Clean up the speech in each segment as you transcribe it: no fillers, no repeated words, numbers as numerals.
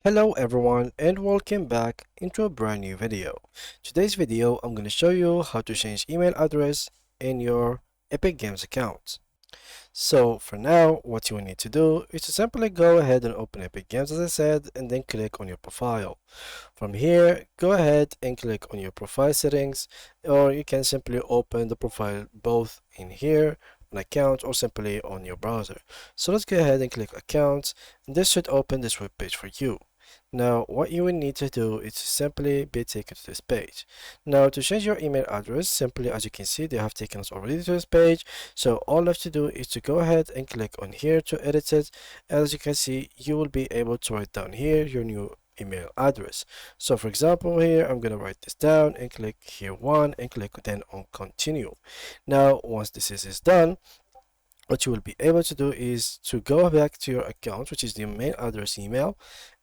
Hello everyone and welcome back into a brand new video. Today's video I'm going to show you how to change email address in your Epic Games account. So for now what you will need to do is to simply go ahead and open Epic Games as I said and then click on your profile. From here go ahead and click on your profile settings, or you can simply open the profile both in here on account or simply on your browser. So let's go ahead and click accounts, and this should open this web page for you. Now, what you will need to do is to simply be taken to this page. Now, to change your email address, simply as you can see, they have taken us already to this page. So all you have to do is to go ahead and click on here to edit it. As you can see, you will be able to write down here your new email address. So for example, here I'm going to write this down and click here one and click then on continue. Now, once this is done, what you will be able to do is to go back to your account, which is the main address email,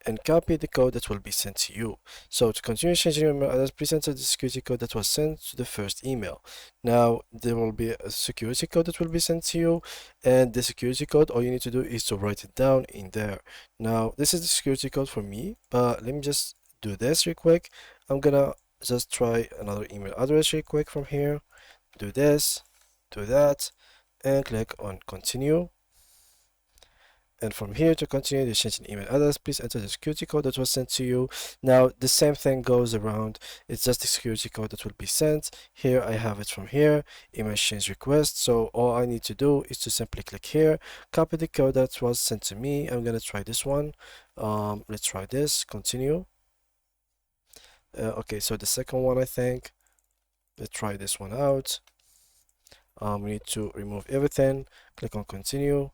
and copy the code that will be sent to you. So to continue changing your email address, please enter the security code that was sent to the first email. Now there will be a security code that will be sent to you, and the security code, all you need to do is to write it down in there. Now this is the security code for me, but let me just do this real quick. I'm gonna just try another email address real quick from here. Do this, do that, and click on continue. And from here to continue the change in email address, please enter the security code that was sent to you. Now the same thing goes around. It's just the security code that will be sent. Here I have it from here, email change request. So all I need to do is to simply click here, copy the code that was sent to me. I'm gonna try this one. Let's try this, continue. Okay, so the second one, I think, let's try this one out. We need to remove everything, click on continue,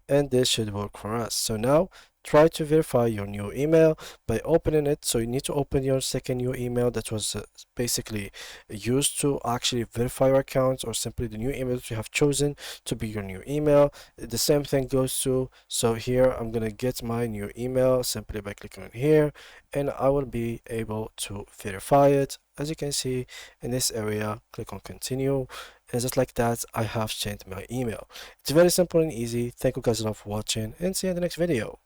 and this should work for us. So now try to verify your new email by opening it. So you need to open your second new email that was basically used to actually verify your account, or simply the new email that you have chosen to be your new email. The same thing goes to, so here I'm gonna get my new email simply by clicking on here, and I will be able to verify it. As you can see in this area, click on continue, and just like that I have changed my email. It's very simple and easy. Thank you guys a lot for watching, and see you in the next video.